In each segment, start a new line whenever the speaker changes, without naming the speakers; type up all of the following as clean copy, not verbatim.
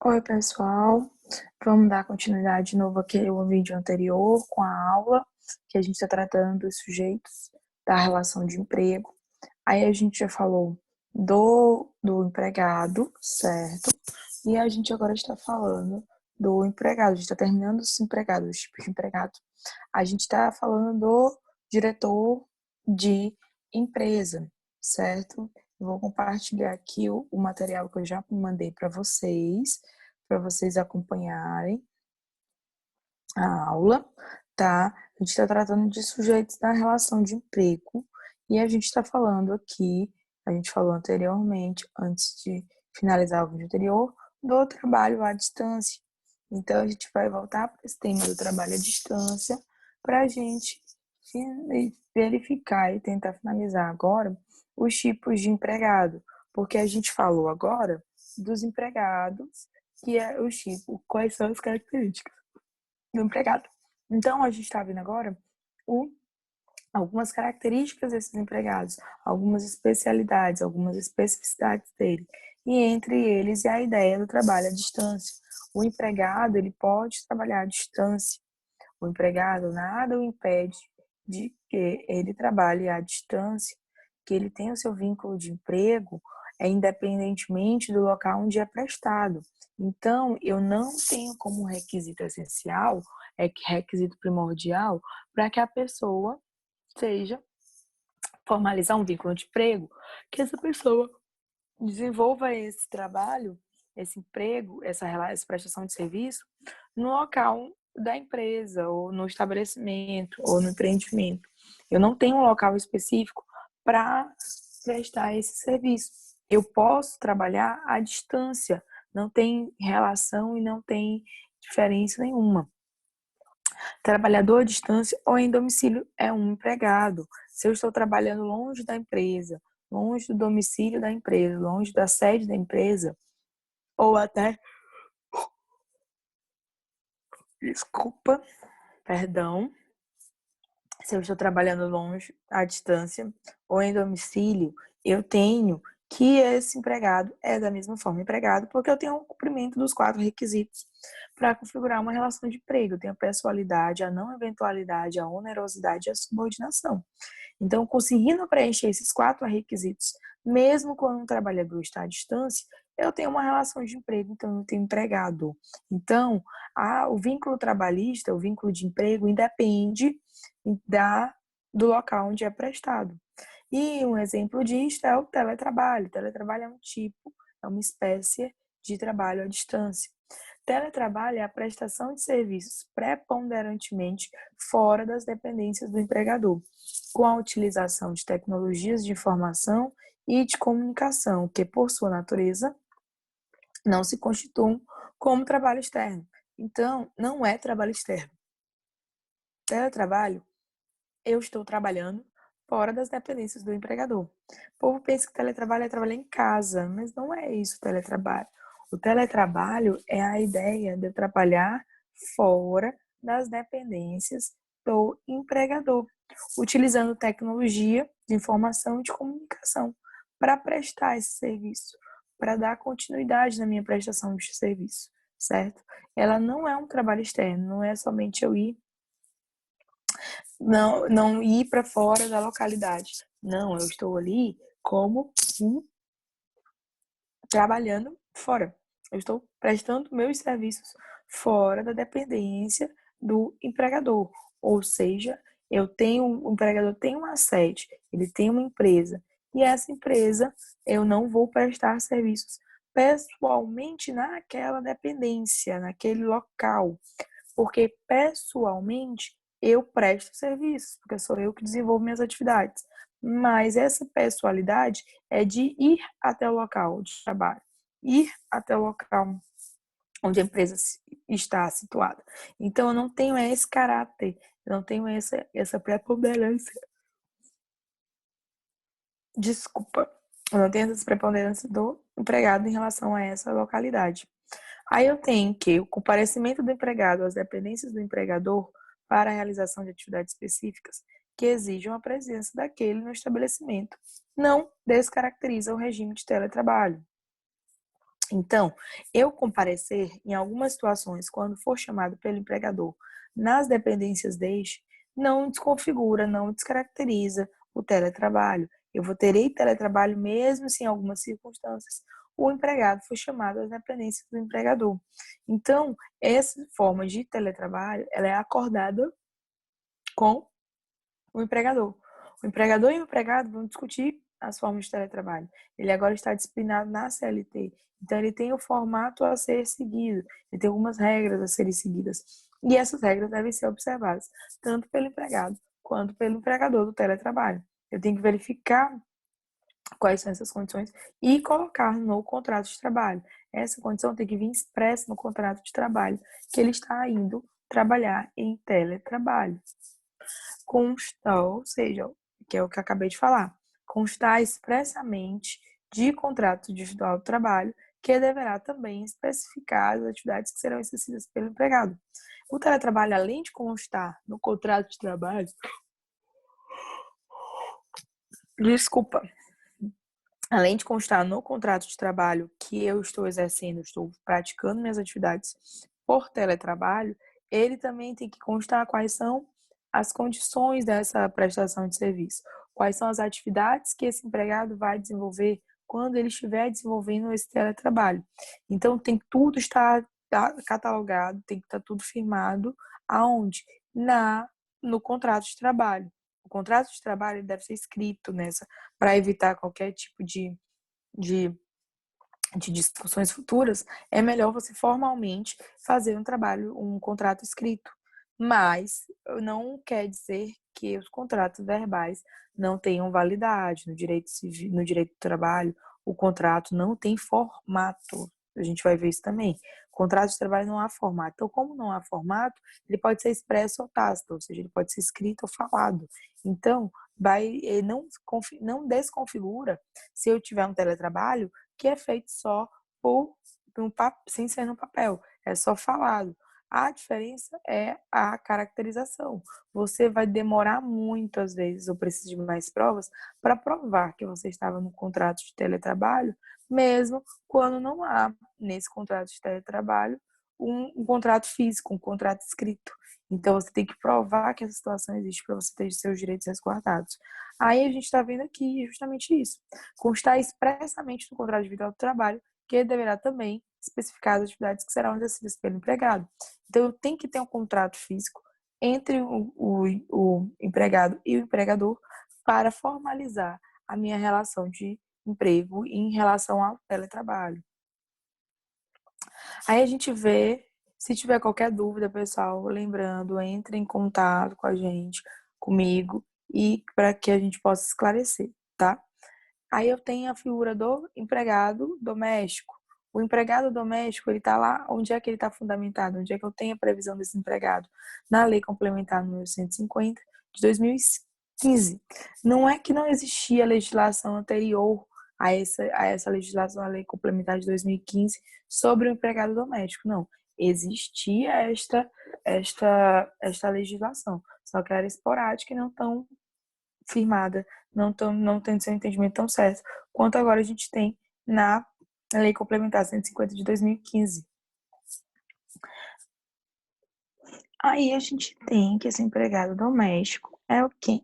Oi, pessoal. Vamos dar continuidade de novo aqui ao vídeo anterior com a aula que a gente está tratando dos sujeitos da relação de emprego. Aí a gente já falou do empregado, certo? E a gente agora está falando do empregado. A gente está terminando os empregados, os tipos de empregado. A gente está falando do diretor de empresa, certo? Eu vou compartilhar aqui o material que eu já mandei para vocês acompanharem a aula, tá? A gente está tratando de sujeitos da relação de emprego e a gente está falando aqui, a gente falou anteriormente, antes de finalizar o vídeo anterior, do trabalho à distância. Então, a gente vai voltar para esse tema do trabalho à distância para a gente verificar e tentar finalizar agora os tipos de empregado, porque a gente falou agora dos empregados, que é o tipo, quais são as características do empregado. Então, a gente está vendo agora o, algumas características desses empregados, algumas especialidades, algumas especificidades dele. E entre eles é a ideia do trabalho à distância. O empregado, ele pode trabalhar à distância. O empregado, nada o impede de que ele trabalhe à distância, que ele tenha o seu vínculo de emprego, independentemente do local onde é prestado. Então, eu não tenho como requisito essencial, requisito primordial, para que a pessoa seja formalizar um vínculo de emprego, que essa pessoa desenvolva esse trabalho, esse emprego, essa prestação de serviço no local da empresa, ou no estabelecimento, ou no empreendimento. Eu não tenho um local específico para prestar esse serviço. Eu posso trabalhar à distância, não tem relação e não tem diferença nenhuma. Trabalhador à distância ou em domicílio é um empregado. Se eu estou trabalhando longe da empresa, longe do domicílio da empresa, longe da sede da empresa, ou até, desculpa, perdão, se eu estou trabalhando longe, à distância ou em domicílio, eu tenho que esse empregado é da mesma forma empregado, porque eu tenho o cumprimento dos 4 requisitos para configurar uma relação de emprego. Eu tenho a pessoalidade, a não eventualidade, a onerosidade e a subordinação. Então, conseguindo preencher esses 4 requisitos, mesmo quando um trabalhador está à distância, eu tenho uma relação de emprego, então eu tenho empregado. Então, o vínculo trabalhista, o vínculo de emprego, independe do local onde é prestado. E um exemplo disso é o teletrabalho. O teletrabalho é um tipo, é uma espécie de trabalho à distância. Teletrabalho é a prestação de serviços preponderantemente fora das dependências do empregador, com a utilização de tecnologias de informação e de comunicação, que, por sua natureza, não se constituem como trabalho externo. Então, não é trabalho externo. Teletrabalho, eu estou trabalhando fora das dependências do empregador. O povo pensa que teletrabalho é trabalhar em casa, mas não é isso o teletrabalho. O teletrabalho é a ideia de eu trabalhar fora das dependências do empregador, utilizando tecnologia de informação e de comunicação para prestar esse serviço, para dar continuidade na minha prestação de serviço, certo? Ela não é um trabalho externo, não é somente eu ir não ir para fora da localidade. Não, eu estou ali como trabalhando fora. Eu estou prestando meus serviços fora da dependência do empregador. Ou seja, o empregador tem uma sede, ele tem uma empresa, e essa empresa eu não vou prestar serviços pessoalmente naquela dependência, naquele local, porque pessoalmente eu presto serviço, porque sou eu que desenvolvo minhas atividades. Mas essa pessoalidade é de ir até o local de trabalho, ir até o local onde a empresa está situada. Então, eu não tenho esse caráter, eu não tenho essa preponderância. Desculpa, eu não tenho essa preponderância do empregado em relação a essa localidade. Aí eu tenho que o comparecimento do empregado às dependências do empregador para a realização de atividades específicas que exijam a presença daquele no estabelecimento não descaracteriza o regime de teletrabalho. Então, eu comparecer em algumas situações, quando for chamado pelo empregador, nas dependências deste, não desconfigura, não descaracteriza o teletrabalho. Terei teletrabalho mesmo se em algumas circunstâncias o empregado for chamado às dependências do empregador. Então, essa forma de teletrabalho, ela é acordada com o empregador. O empregador e o empregado vão discutir as formas de teletrabalho. Ele agora está disciplinado na CLT, então ele tem o formato a ser seguido, ele tem algumas regras a serem seguidas. E essas regras devem ser observadas, tanto pelo empregado quanto pelo empregador do teletrabalho. Eu tenho que verificar quais são essas condições e colocar no contrato de trabalho. Essa condição tem que vir expressa no contrato de trabalho, que ele está indo trabalhar em teletrabalho. Constar, ou seja, que é o que eu acabei de falar, constar expressamente de contrato individual de trabalho, que deverá também especificar as atividades que serão exercidas pelo empregado. O teletrabalho, além de constar no contrato de trabalho, desculpa, além de constar no contrato de trabalho que eu estou exercendo, estou praticando minhas atividades por teletrabalho, ele também tem que constar quais são as condições dessa prestação de serviço, quais são as atividades que esse empregado vai desenvolver quando ele estiver desenvolvendo esse teletrabalho. Então, tem que tudo estar catalogado, tem que estar tudo firmado, aonde? No contrato de trabalho. O contrato de trabalho deve ser escrito nessa, para evitar qualquer tipo de, de discussões futuras, é melhor você formalmente fazer um contrato escrito. Mas não quer dizer que os contratos verbais não tenham validade. No direito civil, no direito do trabalho, o contrato não tem formato. A gente vai ver isso também. O contrato de trabalho não há formato. Então, como não há formato, ele pode ser expresso ou tácito, ou seja, ele pode ser escrito ou falado. Então, não desconfigura se eu tiver um teletrabalho que é feito só sem ser no papel, é só falado. A diferença é a caracterização. Você vai demorar muito, às vezes, ou precisa de mais provas, para provar que você estava no contrato de teletrabalho, mesmo quando não há, nesse contrato de teletrabalho, um contrato físico, um contrato escrito. Então, você tem que provar que essa situação existe para você ter seus direitos resguardados. Aí a gente está vendo aqui justamente isso. Constar expressamente no contrato individual do trabalho que deverá também especificar as atividades que serão exercidas pelo empregado. Então, eu tenho que ter um contrato físico entre o empregado e o empregador para formalizar a minha relação de emprego em relação ao teletrabalho. Aí a gente vê, se tiver qualquer dúvida, pessoal, lembrando, entre em contato com a gente, comigo, e para que a gente possa esclarecer, tá? Aí eu tenho a figura do empregado doméstico. O empregado doméstico, ele está lá, onde é que ele está fundamentado? Onde é que eu tenho a previsão desse empregado? Na Lei Complementar número 150 de 2015. Não é que não existia legislação anterior a essa legislação, a Lei Complementar de 2015, sobre o empregado doméstico. Não. Existia esta legislação, só que era esporádica e não tão firmada, não tendo seu entendimento tão certo, quanto agora a gente tem na Lei Complementar 150 de 2015. Aí a gente tem que esse empregado doméstico é o quê?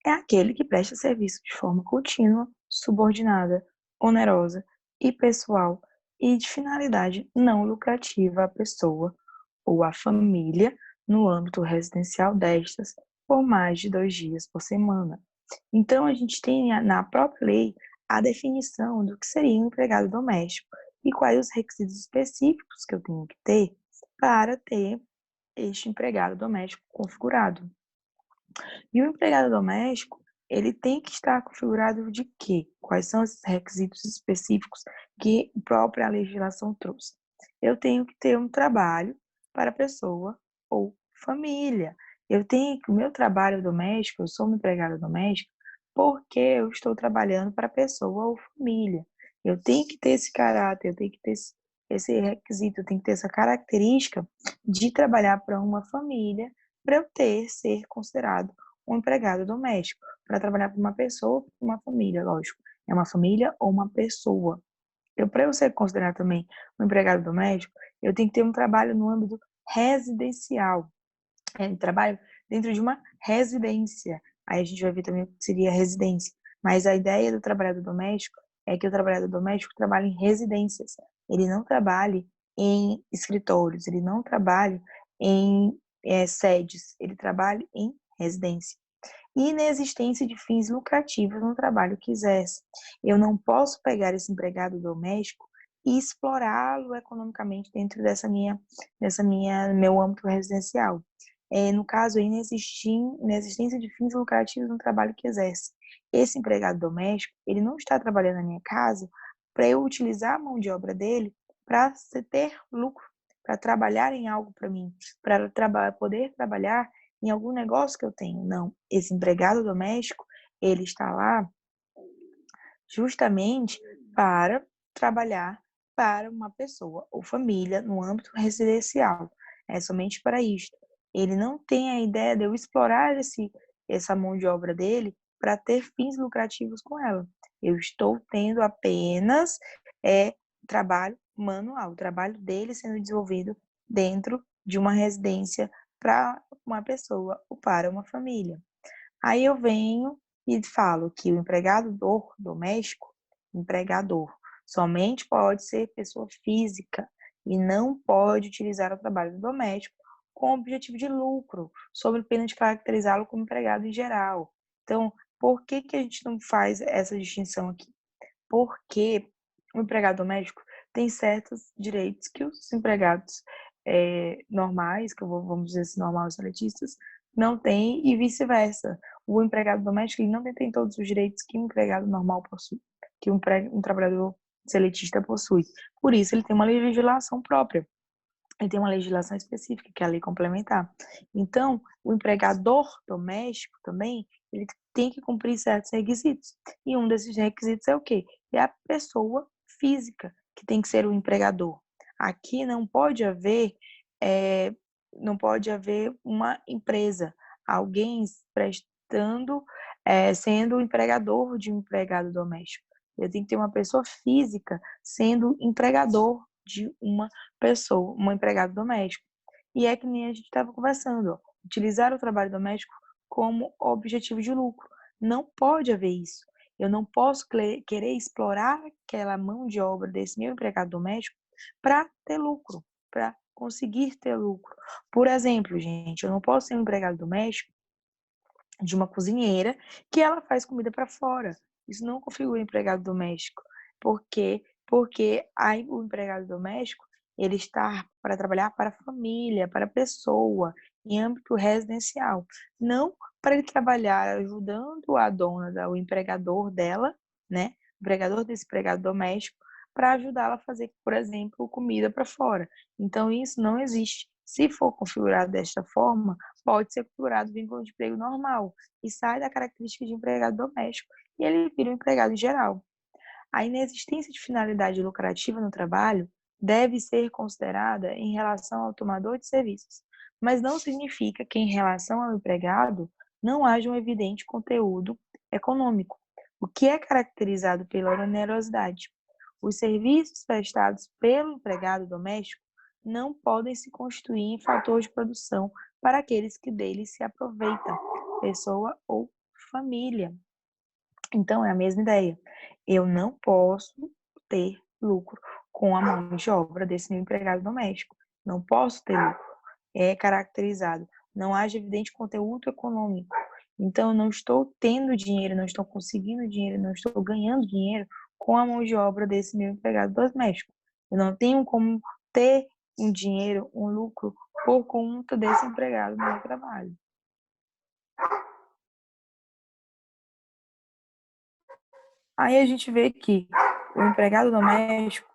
É aquele que presta serviço de forma contínua, subordinada, onerosa e pessoal e de finalidade não lucrativa à pessoa ou à família no âmbito residencial destas por mais de 2 dias por semana. Então, a gente tem na própria lei a definição do que seria um empregado doméstico e quais os requisitos específicos que eu tenho que ter para ter este empregado doméstico configurado. E o empregado doméstico, ele tem que estar configurado de quê? Quais são esses requisitos específicos que a própria legislação trouxe? Eu tenho que ter um trabalho para pessoa ou família. Eu tenho que o meu trabalho doméstico, eu sou uma empregada doméstica, porque eu estou trabalhando para pessoa ou família. Eu tenho que ter esse caráter, eu tenho que ter esse requisito, eu tenho que ter essa característica de trabalhar para uma família para eu ser considerado um empregado doméstico, para trabalhar para uma pessoa ou para uma família, lógico. É uma família ou uma pessoa. Para eu ser considerado também um empregado doméstico, eu tenho que ter um trabalho no âmbito residencial. Trabalho dentro de uma residência. Aí a gente vai ver também o que seria residência. Mas a ideia do trabalhador doméstico é que o trabalhador doméstico trabalhe em residências. Ele não trabalhe em escritórios, ele não trabalhe em sedes, ele trabalha em residência. E inexistência de fins lucrativos no trabalho que exerce. Eu não posso pegar esse empregado doméstico e explorá-lo economicamente dentro meu âmbito residencial. No caso, a inexistência de fins lucrativos no trabalho que exerce. Esse empregado doméstico, ele não está trabalhando na minha casa para eu utilizar a mão de obra dele para ter lucro, para trabalhar em algo para mim, para poder trabalhar em algum negócio que eu tenho. Não, esse empregado doméstico, ele está lá justamente para trabalhar para uma pessoa ou família no âmbito residencial. É somente para isso. Ele não tem a ideia de eu explorar essa mão de obra dele para ter fins lucrativos com ela. Eu estou tendo apenas trabalho manual, o trabalho dele sendo desenvolvido dentro de uma residência para uma pessoa ou para uma família. Aí eu venho e falo que o empregador doméstico, empregador, somente pode ser pessoa física e não pode utilizar o trabalho doméstico com o objetivo de lucro, sob pena de caracterizá-lo como empregado em geral. Então, por que a gente não faz essa distinção aqui? Porque o empregado doméstico tem certos direitos que os empregados normais, vamos dizer assim, normais seletistas, não têm e vice-versa. O empregado doméstico ele não tem todos os direitos que um empregado normal possui, que um trabalhador seletista possui. Por isso, ele tem uma legislação própria. Ele tem uma legislação específica, que é a lei complementar. Então, o empregador doméstico também, ele tem que cumprir certos requisitos. E um desses requisitos é o quê? É a pessoa física que tem que ser o empregador. Aqui é, não pode haver uma empresa, alguém prestando, sendo o empregador de um empregado doméstico. Eu tenho que ter uma pessoa física sendo empregador de uma pessoa, um empregado doméstico. E é que nem a gente estava conversando, ó, utilizar o trabalho doméstico como objetivo de lucro. Não pode haver isso. Eu não posso querer explorar aquela mão de obra desse meu empregado doméstico para ter lucro, para conseguir ter lucro. Por exemplo, gente, eu não posso ser um empregado doméstico de uma cozinheira que ela faz comida para fora. Isso não configura empregado doméstico. Por quê? Porque aí o empregado doméstico, ele está para trabalhar para a família, para a pessoa, em âmbito residencial. Não para ele trabalhar ajudando a dona, o empregador dela, né? O empregador desse empregado doméstico, para ajudá-la a fazer, por exemplo, comida para fora. Então, isso não existe. Se for configurado desta forma, pode ser configurado vínculo de emprego normal e sai da característica de empregado doméstico e ele vira um empregado em geral. A inexistência de finalidade lucrativa no trabalho deve ser considerada em relação ao tomador de serviços, mas não significa que, em relação ao empregado, não haja um evidente conteúdo econômico, o que é caracterizado pela onerosidade. Os serviços prestados pelo empregado doméstico não podem se constituir em fator de produção para aqueles que dele se aproveitam, pessoa ou família. Então, é a mesma ideia. Eu não posso ter lucro com a mão de obra desse meu empregado doméstico. Não posso ter lucro. É caracterizado. Não haja evidente conteúdo econômico. Então, eu não estou tendo dinheiro, não estou conseguindo dinheiro, não estou ganhando dinheiro com a mão de obra desse meu empregado doméstico. Eu não tenho como ter um dinheiro, um lucro por conta desse empregado no meu trabalho. Aí a gente vê que o empregado doméstico,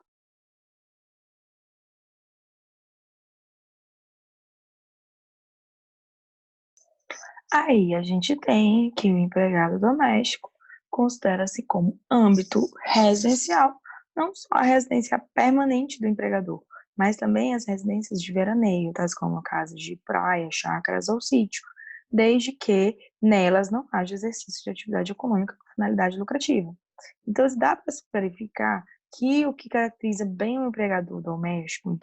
aí a gente tem que o empregado doméstico considera-se como âmbito residencial, não só a residência permanente do empregador, mas também as residências de veraneio, tais como casas de praia, chácaras ou sítio, desde que nelas não haja exercício de atividade econômica com finalidade lucrativa. Então, dá para se verificar que o que caracteriza bem o empregado doméstico,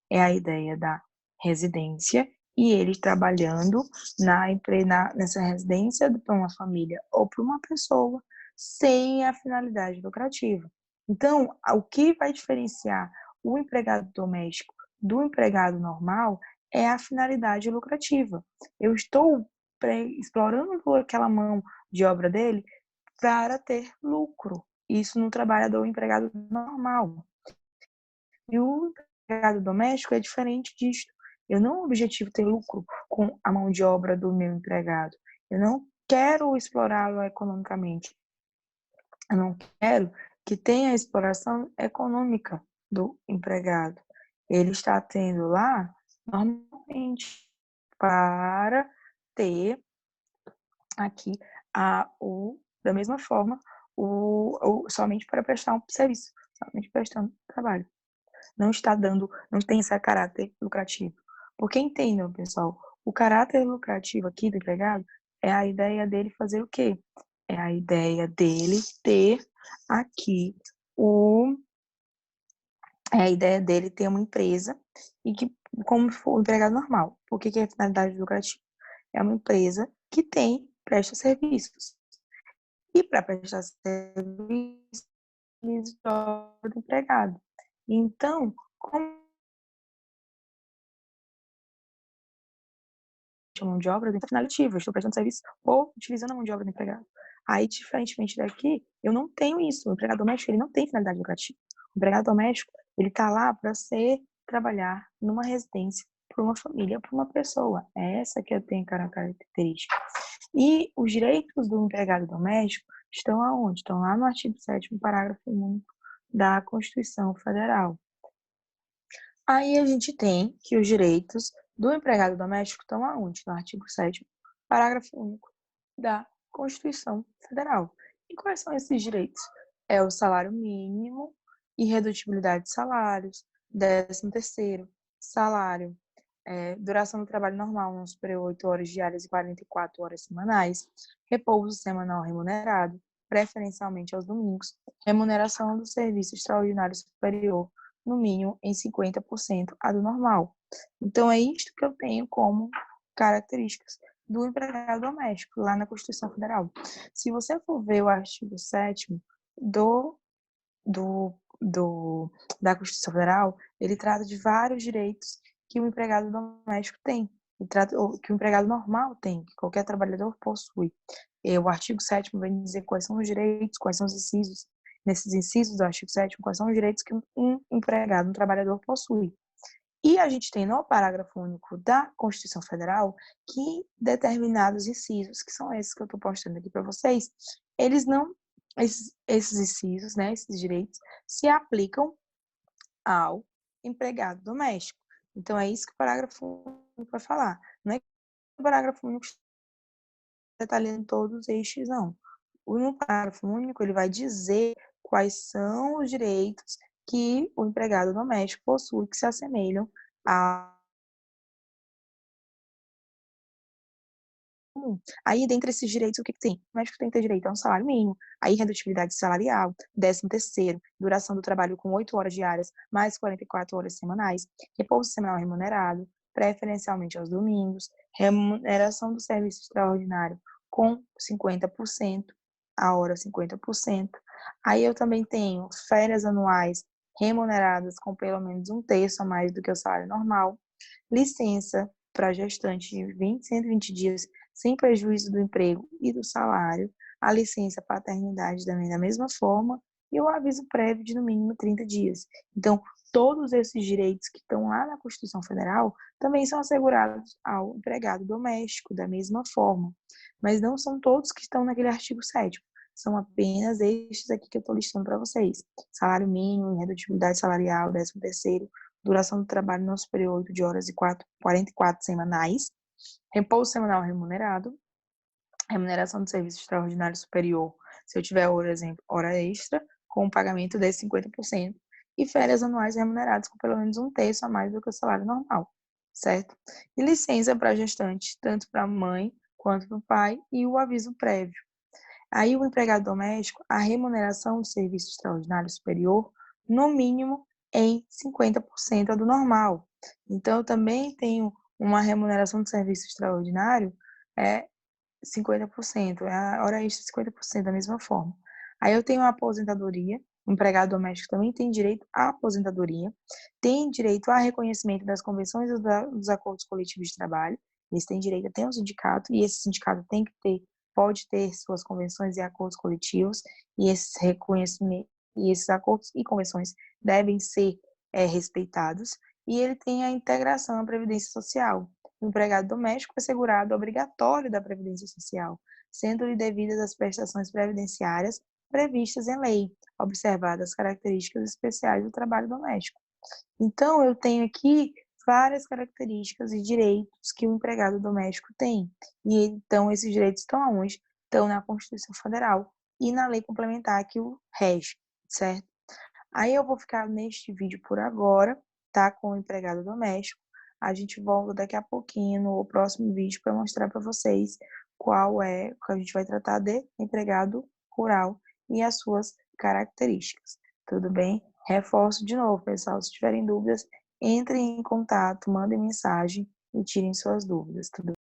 é a ideia da residência e ele trabalhando nessa residência para uma família ou para uma pessoa sem a finalidade lucrativa. Então, o que vai diferenciar o empregado doméstico do empregado normal é a finalidade lucrativa. Eu estou explorando aquela mão de obra dele para ter lucro. Isso no trabalhador empregado normal. E o empregado doméstico é diferente disto. Eu não objetivo ter lucro com a mão de obra do meu empregado. Eu não quero explorá-lo economicamente. Eu não quero que tenha exploração econômica do empregado. Ele está tendo lá normalmente para ter aqui da mesma forma somente para prestar um serviço, somente prestando trabalho. Não está dando, não tem esse caráter lucrativo. Porque entendam, pessoal, o caráter lucrativo aqui do empregado é a ideia dele fazer o quê? É a ideia dele ter aqui o é a ideia dele ter uma empresa e que, como for o empregado normal. Por que é a finalidade lucrativa? É uma empresa que presta serviços. E para prestar serviço, eles do empregado. Então, como a mão de obra é finalidade, eu estou prestando serviço ou utilizando a mão de obra do empregado. Aí, diferentemente daqui, eu não tenho isso. O empregado doméstico, ele não tem finalidade lucrativa. O empregado doméstico, ele está lá para trabalhar numa residência, para uma família, para uma pessoa. É essa que eu tenho característica. E os direitos do empregado doméstico estão aonde? Estão lá no artigo 7º, parágrafo único da Constituição Federal. Aí a gente tem que os direitos do empregado doméstico estão aonde? No artigo 7º, parágrafo único da Constituição Federal. E quais são esses direitos? É o salário mínimo, irredutibilidade de salários, 13º salário, duração do trabalho normal não superior 8 horas diárias e 44 horas semanais, repouso semanal remunerado, preferencialmente aos domingos, remuneração do serviço extraordinário superior, no mínimo em 50% a do normal. Então, é isto que eu tenho como características do empregado doméstico, lá na Constituição Federal. Se você for ver o artigo 7º do, do, da Constituição Federal, ele trata de vários direitos que o empregado doméstico tem, que o empregado normal tem, que qualquer trabalhador possui. O artigo 7º vem dizer quais são os direitos, quais são os incisos, nesses incisos do artigo 7º, quais são os direitos que um empregado, um trabalhador possui. E a gente tem no parágrafo único da Constituição Federal que determinados incisos, que são esses que eu estou postando aqui para vocês, eles não, esses incisos, né, esses direitos, se aplicam ao empregado doméstico. Então, é isso que o parágrafo único vai falar. Não é que o parágrafo único está detalhando todos estes, não. No parágrafo único, ele vai dizer quais são os direitos que o empregado doméstico possui que se assemelham a Aí, dentre esses direitos, o que tem? O médico tem que ter direito a um salário mínimo, aí redutibilidade salarial, 13º, duração do trabalho com 8 horas diárias, mais 44 horas semanais, repouso semanal remunerado, preferencialmente aos domingos, remuneração do serviço extraordinário com 50%, a hora 50%. Aí eu também tenho férias anuais remuneradas com pelo menos um terço a mais do que o salário normal, licença para gestante de 120 dias sem prejuízo do emprego e do salário, a licença paternidade também da mesma forma, e o aviso prévio de no mínimo 30 dias. Então, todos esses direitos que estão lá na Constituição Federal também são assegurados ao empregado doméstico, da mesma forma. Mas não são todos que estão naquele artigo 7º. São apenas estes aqui que eu estou listando para vocês. Salário mínimo, redutibilidade salarial, 13º, duração do trabalho não superior a 8 de horas e 44 semanais, repouso semanal remunerado, remuneração do serviço extraordinário superior, se eu tiver, por exemplo, hora extra, com o pagamento de 50%, e férias anuais remuneradas com pelo menos um terço a mais do que o salário normal, certo? E licença para gestante, tanto para a mãe quanto para o pai, e o aviso prévio. Aí o empregado doméstico, a remuneração do serviço extraordinário superior, no mínimo em 50% do normal. Então, eu também tenho uma remuneração de serviço extraordinário, é 50%, a hora extra 50% da mesma forma. Aí eu tenho a aposentadoria, o empregado doméstico também tem direito à aposentadoria, tem direito a reconhecimento das convenções e dos acordos coletivos de trabalho, eles têm direito a ter um sindicato, e esse sindicato tem que ter, pode ter suas convenções e acordos coletivos, e esses reconhecimentos, e esses acordos e convenções devem ser respeitados, e ele tem a integração à Previdência Social. O empregado doméstico é segurado obrigatório da Previdência Social, sendo-lhe devidas as prestações previdenciárias previstas em lei, observadas as características especiais do trabalho doméstico. Então, eu tenho aqui várias características e direitos que o empregado doméstico tem. E então, esses direitos estão aonde? Estão na Constituição Federal e na lei complementar que o rege, certo? Aí eu vou ficar neste vídeo por agora, tá? Com o empregado doméstico. A gente volta daqui a pouquinho no próximo vídeo para mostrar para vocês qual é, que a gente vai tratar de empregado rural e as suas características. Tudo bem? Reforço de novo, pessoal, se tiverem dúvidas, entrem em contato, mandem mensagem e tirem suas dúvidas, tudo